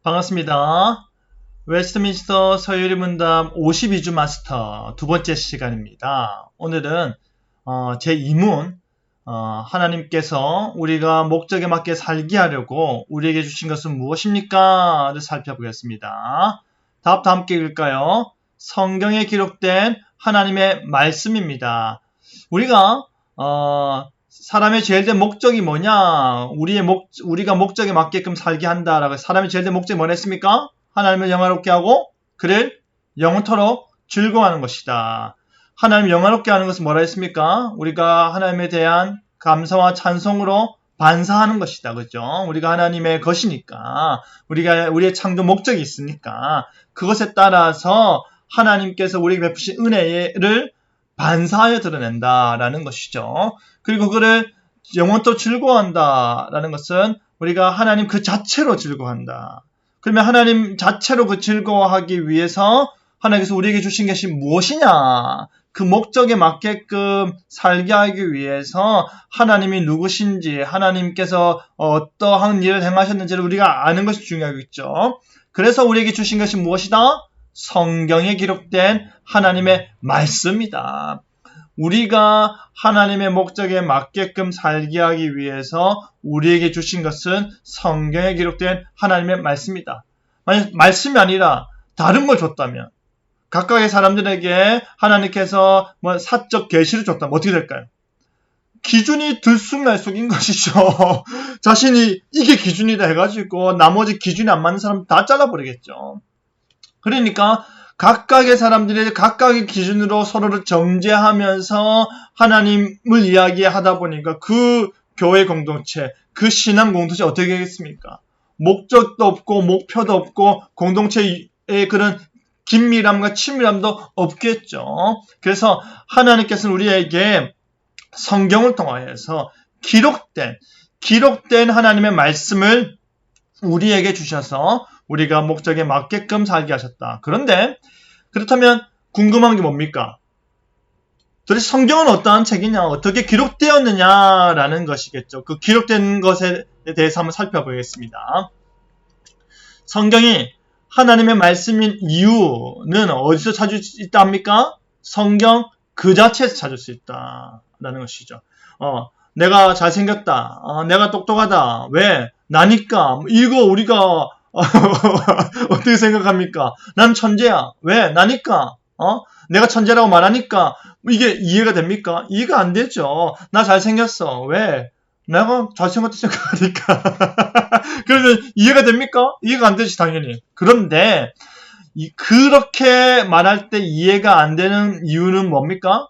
반갑습니다. 웨스트민스터 서유리 문답 52주 마스터 두 번째 시간입니다. 오늘은 제 2문 하나님께서 우리가 목적에 맞게 살게 하려고 우리에게 주신 것은 무엇입니까? 를 살펴보겠습니다. 답 다 함께 읽을까요? 성경에 기록된 하나님의 말씀입니다. 우리가 사람의 제일 된 목적이 뭐냐? 우리가 목적에 맞게끔 살게 한다라고. 사람의 제일 된 목적이 뭐랬습니까? 하나님을 영화롭게 하고 그를 영원토록 즐거워하는 것이다. 하나님을 영화롭게 하는 것은 뭐라 했습니까? 우리가 하나님에 대한 감사와 찬송으로 반사하는 것이다. 그죠? 우리가 하나님의 것이니까, 우리의 창조 목적이 있으니까, 그것에 따라서 하나님께서 우리에게 베푸신 은혜를 반사하여 드러낸다라는 것이죠. 그리고 그거를 영원토록 즐거워한다라는 것은 우리가 하나님 그 자체로 즐거워한다. 그러면 하나님 자체로 그 즐거워하기 위해서 하나님께서 우리에게 주신 것이 무엇이냐? 그 목적에 맞게끔 살게 하기 위해서 하나님이 누구신지, 하나님께서 어떠한 일을 행하셨는지를 우리가 아는 것이 중요하겠죠. 그래서 우리에게 주신 것이 무엇이다? 성경에 기록된 하나님의 말씀이다. 우리가 하나님의 목적에 맞게끔 살게 하기 위해서 우리에게 주신 것은 성경에 기록된 하나님의 말씀이다. 만약 말씀이 아니라 다른 걸 줬다면, 각각의 사람들에게 하나님께서 사적 계시를 줬다면 어떻게 될까요? 기준이 들쑥날쑥인 것이죠. 자신이 이게 기준이다 해가지고 나머지 기준이 안 맞는 사람 다 잘라버리겠죠. 그러니까 각각의 사람들이 각각의 기준으로 서로를 정죄하면서 하나님을 이야기하다 보니까 그 교회 공동체, 그 신앙 공동체 어떻게 하겠습니까? 목적도 없고 목표도 없고 공동체의 그런 긴밀함과 친밀함도 없겠죠. 그래서 하나님께서는 우리에게 성경을 통하여서 기록된 하나님의 말씀을 우리에게 주셔서 우리가 목적에 맞게끔 살게 하셨다. 그런데 그렇다면 궁금한 게 뭡니까? 도대체 성경은 어떠한 책이냐? 어떻게 기록되었느냐라는 것이겠죠. 그 기록된 것에 대해서 한번 살펴보겠습니다. 성경이 하나님의 말씀인 이유는 어디서 찾을 수 있다 합니까? 성경 그 자체에서 찾을 수 있다라는 것이죠. 내가 잘생겼다. 내가 똑똑하다. 왜? 나니까. 이거 우리가 어떻게 생각합니까? 난 천재야. 왜? 나니까. 내가 천재라고 말하니까 이게 이해가 됩니까? 이해가 안 되죠. 나 잘생겼어. 왜? 내가 잘생겼다 생각하니까. 그러면 이해가 됩니까? 이해가 안 되지 당연히. 그런데 그렇게 말할 때 이해가 안 되는 이유는 뭡니까?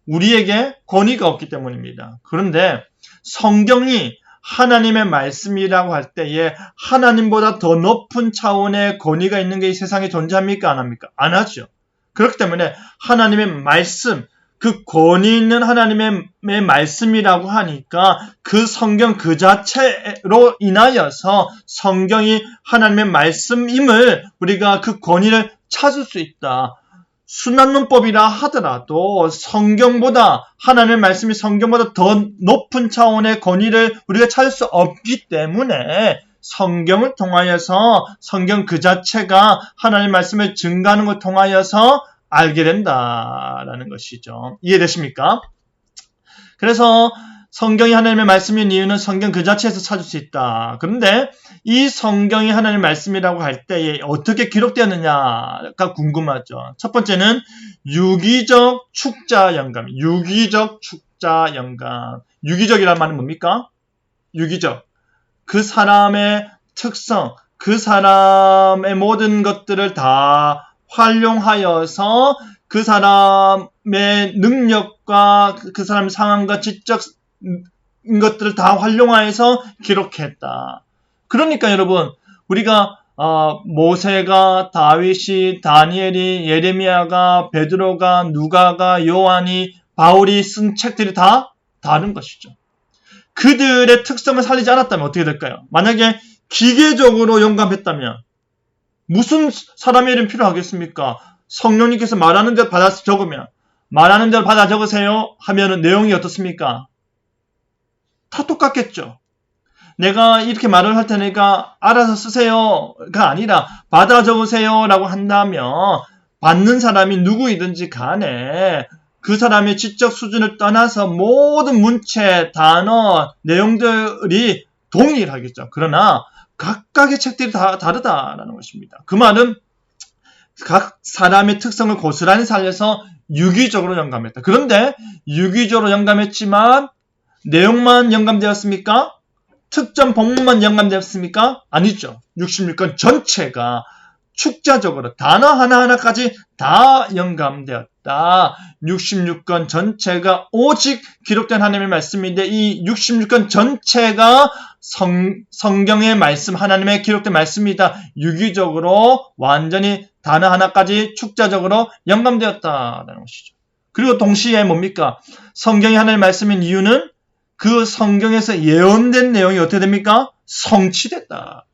우리에게 권위가 없기 때문입니다. 그런데 성경이 하나님의 말씀이라고 할 때에 하나님보다 더 높은 차원의 권위가 있는 게 이 세상에 존재합니까? 안 합니까? 안 하죠. 그렇기 때문에 하나님의 말씀, 그 권위 있는 하나님의 말씀이라고 하니까 그 성경 그 자체로 인하여서 성경이 하나님의 말씀임을 우리가 그 권위를 찾을 수 있다. 순한 문법이라 하더라도 하나님의 말씀이 성경보다 더 높은 차원의 권위를 우리가 찾을 수 없기 때문에 성경을 통하여서 성경 그 자체가 하나님의 말씀을 증거하는 걸 통하여서 알게 된다라는 것이죠. 이해되십니까? 그래서 성경이 하나님의 말씀인 이유는 성경 그 자체에서 찾을 수 있다. 그런데 이 성경이 하나님의 말씀이라고 할 때에 어떻게 기록되었느냐가 궁금하죠. 첫 번째는 유기적 축자 영감. 유기적이란 말은 뭡니까? 유기적. 그 사람의 특성, 그 사람의 모든 것들을 다 활용하여서 그 사람의 능력과 그 사람의 상황과 지적 것들을 다 활용하여서 기록했다. 그러니까 여러분, 우리가 모세가, 다윗이, 다니엘이, 예레미야가, 베드로가, 누가가, 요한이, 바울이 쓴 책들이 다 다른 것이죠. 그들의 특성을 살리지 않았다면 어떻게 될까요? 만약에 기계적으로 영감했다면 무슨 사람의 이름 필요하겠습니까? 성령님께서 말하는 대로 받아 적으면 말하는 대로 받아 적으세요 하면은 내용이 어떻습니까? 다 똑같겠죠. 내가 이렇게 말을 할 테니까 알아서 쓰세요가 아니라 받아 적으세요라고 한다면 받는 사람이 누구이든지 간에 그 사람의 지적 수준을 떠나서 모든 문체, 단어, 내용들이 동일하겠죠. 그러나 각각의 책들이 다 다르다라는 것입니다. 그 말은 각 사람의 특성을 고스란히 살려서 유기적으로 영감했다. 그런데 유기적으로 영감했지만 내용만 영감되었습니까? 특정 본문만 영감되었습니까? 아니죠. 66권 전체가 축자적으로 단어 하나하나까지 다 영감되었다. 66권 전체가 오직 기록된 하나님의 말씀인데 이 66권 전체가 성경의 말씀, 하나님의 기록된 말씀이다. 유기적으로 완전히 단어 하나까지 축자적으로 영감되었다라는 것이죠. 그리고 동시에 뭡니까? 성경이 하나님의 말씀인 이유는 그 성경에서 예언된 내용이 어떻게 됩니까? 성취됐다.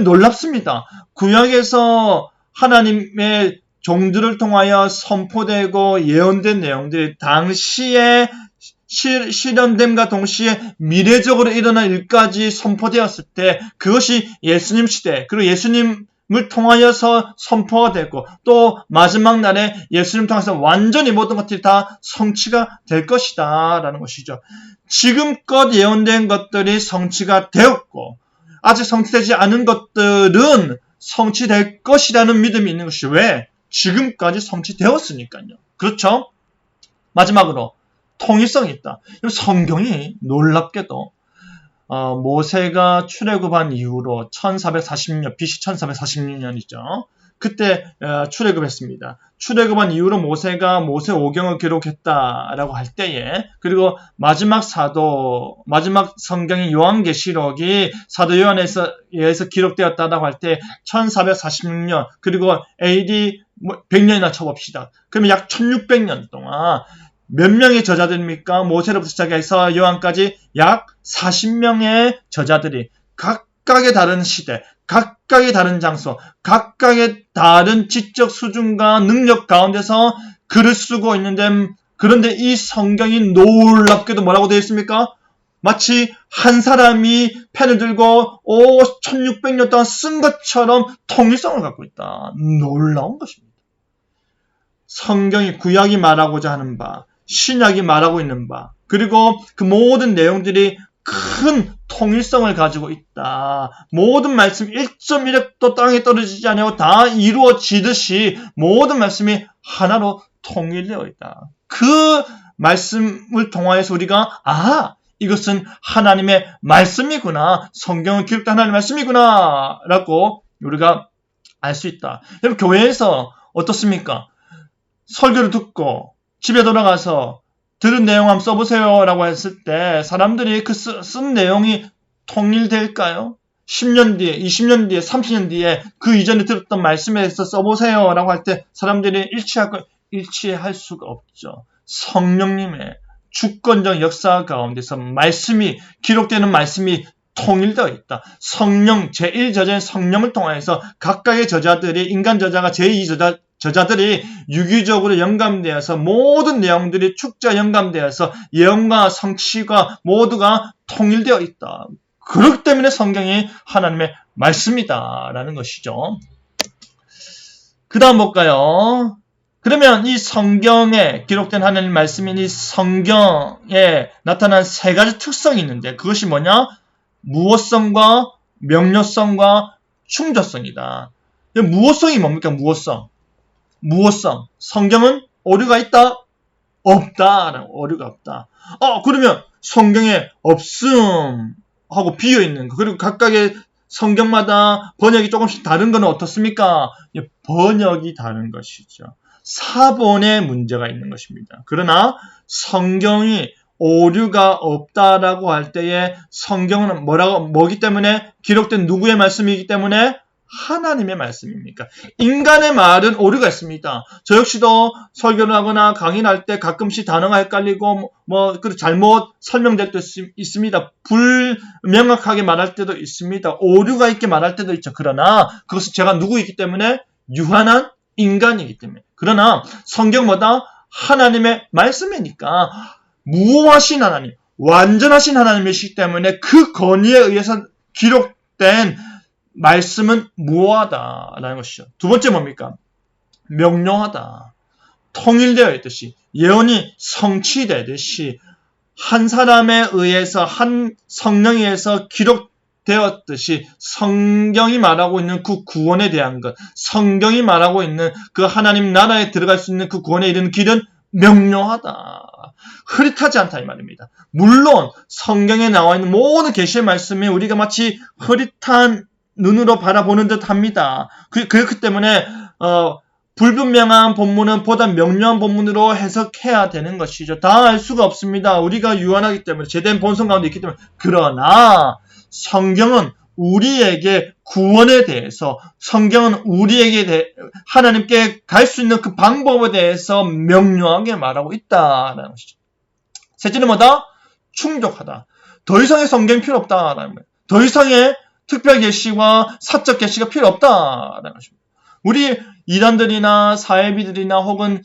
놀랍습니다. 구약에서 하나님의 종들을 통하여 선포되고 예언된 내용들이 당시에 실현됨과 동시에 미래적으로 일어날 일까지 선포되었을 때 그것이 예수님 시대 그리고 예수님을 통하여서 선포가 되고 또 마지막 날에 예수님 통해서 완전히 모든 것들이 다 성취가 될 것이다 라는 것이죠. 지금껏 예언된 것들이 성취가 되었고 아직 성취되지 않은 것들은 성취될 것이라는 믿음이 있는 것이 왜? 지금까지 성취되었으니까요. 그렇죠? 마지막으로 통일성이 있다. 성경이 놀랍게도 모세가 출애굽한 이후로 1446년, BC 1446년이죠. 그때 출애굽했습니다. 출애굽한 이후로 모세가 모세오경을 기록했다라고 할 때에 그리고 마지막 성경인 요한계시록이 사도 요한에서 기록되었다라고 할 때 1446년 그리고 AD 100년이나 쳐봅시다. 그러면 약 1600년 동안 몇 명의 저자들입니까? 모세로부터 시작해서 요한까지 약 40명의 저자들이 각각의 다른 시대, 각각의 다른 장소, 각각의 다른 지적 수준과 능력 가운데서 글을 쓰고 있는데 그런데 이 성경이 놀랍게도 뭐라고 되어 있습니까? 마치 한 사람이 펜을 들고 1600년 동안 쓴 것처럼 통일성을 갖고 있다. 놀라운 것입니다. 성경이 구약이 말하고자 하는 바, 신약이 말하고 있는 바, 그리고 그 모든 내용들이 큰 통일성을 가지고 있다. 모든 말씀이 1.1획도 땅에 떨어지지 않고 다 이루어지듯이 모든 말씀이 하나로 통일되어 있다. 그 말씀을 통하여서 우리가 이것은 하나님의 말씀이구나. 성경은 기록된 하나님의 말씀이구나. 라고 우리가 알 수 있다. 여러분 교회에서 어떻습니까? 설교를 듣고 집에 돌아가서 들은 내용 한번 써보세요 라고 했을 때 사람들이 그 쓴 내용이 통일될까요? 10년 뒤에, 20년 뒤에, 30년 뒤에 그 이전에 들었던 말씀에 대해서 써보세요 라고 할 때 사람들이 일치할 수가 없죠. 성령님의 주권적 역사 가운데서 기록되는 말씀이 통일되어 있다. 성령, 제1저자인 성령을 통해서 각각의 저자들이, 인간 저자가 제2저자들이 유기적으로 영감되어서 모든 내용들이 축자 영감되어서 예언과 성취가 모두가 통일되어 있다. 그렇기 때문에 성경이 하나님의 말씀이다라는 것이죠. 그 다음 볼까요? 그러면 이 성경에 기록된 하나님 말씀인 이 성경에 나타난 세 가지 특성이 있는데 그것이 뭐냐? 무엇성과 명료성과 충조성이다. 무엇성이 뭡니까? 무엇성. 성경은 오류가 있다? 없다. 오류가 없다. 그러면 성경에 없음 하고 비어있는 거. 그리고 각각의 성경마다 번역이 조금씩 다른 건 어떻습니까? 번역이 다른 것이죠. 사본에 문제가 있는 것입니다. 그러나 성경이 오류가 없다라고 할 때에 성경은 뭐기 때문에 기록된 누구의 말씀이기 때문에 하나님의 말씀입니까? 인간의 말은 오류가 있습니다. 저 역시도 설교를 하거나 강의를 할 때 가끔씩 단어가 헷갈리고 잘못 설명될 때도 있습니다. 불명확하게 말할 때도 있습니다. 오류가 있게 말할 때도 있죠. 그러나 그것은 제가 누구이기 때문에 유한한 인간이기 때문에. 그러나 성경보다 하나님의 말씀이니까 무엇하신 하나님, 완전하신 하나님이시기 때문에 그 권위에 의해서 기록된 말씀은 무효하다라는 것이죠. 두 번째 뭡니까? 명료하다. 통일되어 있듯이 예언이 성취되듯이 한 사람에 의해서 한 성령에 의해서 기록되었듯이 성경이 말하고 있는 그 구원에 대한 것, 성경이 말하고 있는 그 하나님 나라에 들어갈 수 있는 그 구원에 이르는 길은 명료하다. 흐릿하지 않다 이 말입니다. 물론 성경에 나와 있는 모든 계시의 말씀이 우리가 마치 흐릿한 눈으로 바라보는 듯 합니다. 그렇기 때문에 불분명한 본문은 보다 명료한 본문으로 해석해야 되는 것이죠. 다 알 수가 없습니다. 우리가 유한하기 때문에 제대한 본성 가운데 있기 때문에. 그러나 성경은 우리에게 구원에 대해서, 성경은 우리에게 하나님께 갈 수 있는 그 방법에 대해서 명료하게 말하고 있다라는 것이죠. 셋째는 뭐다? 충족하다. 더 이상의 성경이 필요 없다라는 거예요. 더 이상의 특별 계시와 사적 계시가 필요 없다라는 것입니다. 우리 이단들이나 사회비들이나 혹은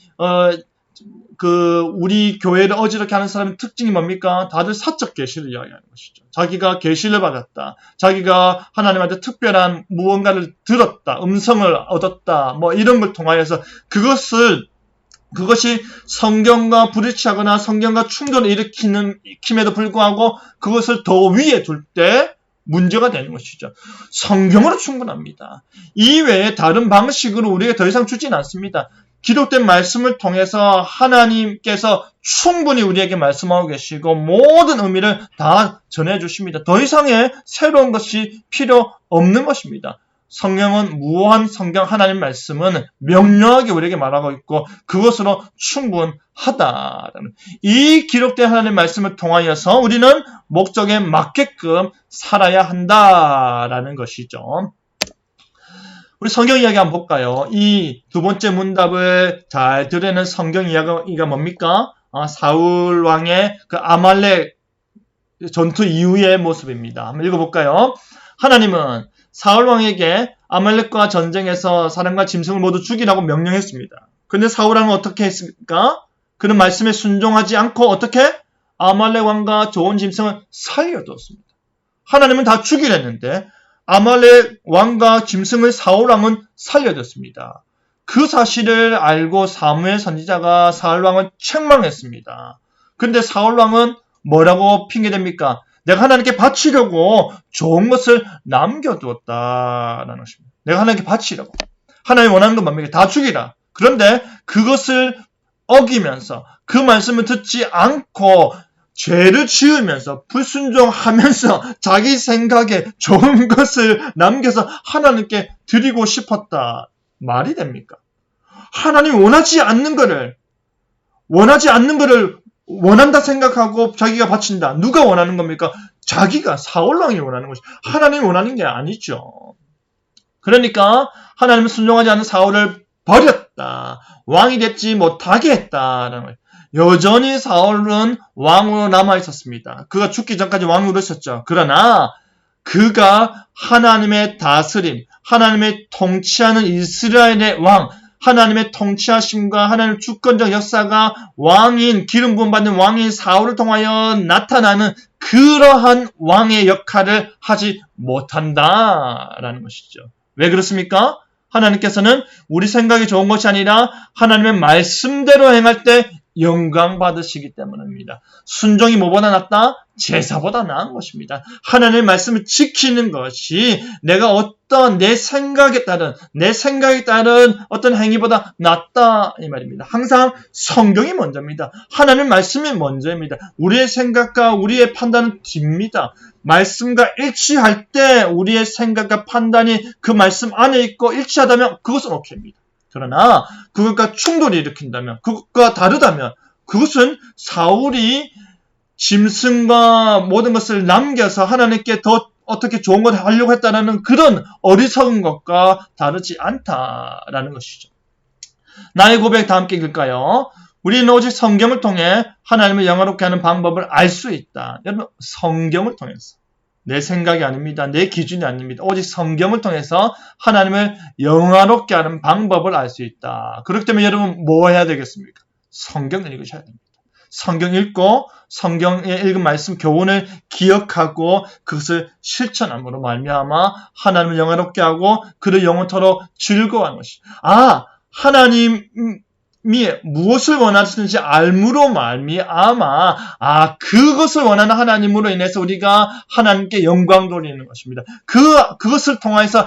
우리 교회를 어지럽게 하는 사람의 특징이 뭡니까? 다들 사적 계시를 이야기하는 것이죠. 자기가 계시를 받았다. 자기가 하나님한테 특별한 무언가를 들었다. 음성을 얻었다. 뭐 이런 걸 통하여서 그것이 성경과 불일치하거나 성경과 충돌을 일으킴에도 불구하고 그것을 더 위에 둘 때 문제가 되는 것이죠. 성경으로 충분합니다. 이외에 다른 방식으로 우리에게 더 이상 주진 않습니다. 기록된 말씀을 통해서 하나님께서 충분히 우리에게 말씀하고 계시고 모든 의미를 다 전해주십니다. 더 이상의 새로운 것이 필요 없는 것입니다. 성경은 무한 성경 하나님 말씀은 명료하게 우리에게 말하고 있고 그것으로 충분하다라는 이 기록된 하나님 말씀을 통하여서 우리는 목적에 맞게끔 살아야 한다라는 것이죠. 우리 성경 이야기 한번 볼까요? 이 두 번째 문답을 잘 드러내는 성경 이야기가 뭡니까? 사울 왕의 그 아말렉 전투 이후의 모습입니다. 한번 읽어볼까요? 하나님은 사울 왕에게 아말렉과 전쟁에서 사람과 짐승을 모두 죽이라고 명령했습니다. 그런데 사울 왕은 어떻게 했습니까? 그는 말씀에 순종하지 않고 어떻게? 아말렉 왕과 좋은 짐승을 살려두었습니다. 하나님은 다 죽이랬는데 아말렉 왕과 짐승을 사울 왕은 살려뒀습니다. 그 사실을 알고 사무엘 선지자가 사울 왕을 책망했습니다. 그런데 사울 왕은 뭐라고 핑계댑니까? 내가 하나님께 바치려고 좋은 것을 남겨두었다라는 것입니다. 내가 하나님께 바치려고. 하나님이 원하는 건 뭡니까? 다 죽이라. 그런데 그것을 어기면서 그 말씀을 듣지 않고 죄를 지으면서 불순종하면서 자기 생각에 좋은 것을 남겨서 하나님께 드리고 싶었다. 말이 됩니까? 하나님이 원하지 않는 거를 원한다 생각하고 자기가 바친다. 누가 원하는 겁니까? 자기가 사울왕이 원하는 것이 하나님이 원하는 게 아니죠. 그러니까 하나님은 순종하지 않은 사울을 버렸다. 왕이 되지 못하게 했다라는 거예요. 여전히 사울은 왕으로 남아있었습니다. 그가 죽기 전까지 왕으로 있었죠. 그러나 그가 하나님의 다스림, 하나님의 통치하는 이스라엘의 왕, 하나님의 통치하심과 하나님의 주권적 역사가 왕인, 기름 부음 받는 왕인 사울을 통하여 나타나는 그러한 왕의 역할을 하지 못한다라는 것이죠. 왜 그렇습니까? 하나님께서는 우리 생각이 좋은 것이 아니라 하나님의 말씀대로 행할 때 영광 받으시기 때문입니다. 순종이 뭐보다 낫다? 제사보다 나은 것입니다. 하나님의 말씀을 지키는 것이 내가 어떤 내 생각에 따른 어떤 행위보다 낫다 이 말입니다. 항상 성경이 먼저입니다. 하나님의 말씀이 먼저입니다. 우리의 생각과 우리의 판단은 뒤입니다. 말씀과 일치할 때 우리의 생각과 판단이 그 말씀 안에 있고 일치하다면 그것은 오케이입니다. 그러나 그것과 충돌을 일으킨다면, 그것과 다르다면 그것은 사울이 짐승과 모든 것을 남겨서 하나님께 더 어떻게 좋은 걸 하려고 했다는 그런 어리석은 것과 다르지 않다라는 것이죠. 나의 고백 다 함께 읽을까요? 우리는 오직 성경을 통해 하나님을 영화롭게 하는 방법을 알 수 있다. 여러분, 성경을 통해서. 내 생각이 아닙니다. 내 기준이 아닙니다. 오직 성경을 통해서 하나님을 영화롭게 하는 방법을 알 수 있다. 그렇기 때문에 여러분 뭐 해야 되겠습니까? 성경을 읽으셔야 됩니다. 성경 읽고 성경에 읽은 말씀 교훈을 기억하고 그것을 실천함으로 말미암아 하나님을 영화롭게 하고 그를 영원토록 즐거워하는 것이. 하나님이 무엇을 원하시는지 알므로 말미암아 그것을 원하는 하나님으로 인해서 우리가 하나님께 영광 돌리는 것입니다. 그것을 통해서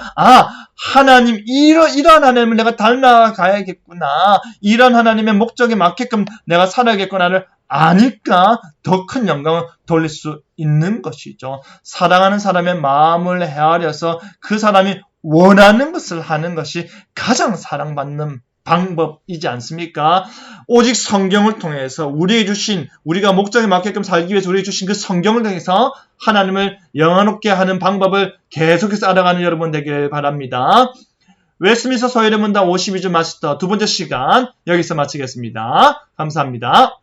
하나님 이러한 하나님을 내가 닮아가야겠구나. 이런 하나님의 목적에 맞게끔 내가 살아야겠구나를 아니까 더 큰 영광을 돌릴 수 있는 것이죠. 사랑하는 사람의 마음을 헤아려서 그 사람이 원하는 것을 하는 것이 가장 사랑받는 방법이지 않습니까? 오직 성경을 통해서 우리가 목적에 맞게끔 살기 위해서 우리에게 주신 그 성경을 통해서 하나님을 영화롭게 하는 방법을 계속해서 알아가는 여러분 되길 바랍니다. 웨스트민스터 서열의 문답 52주 마스터 두 번째 시간 여기서 마치겠습니다. 감사합니다.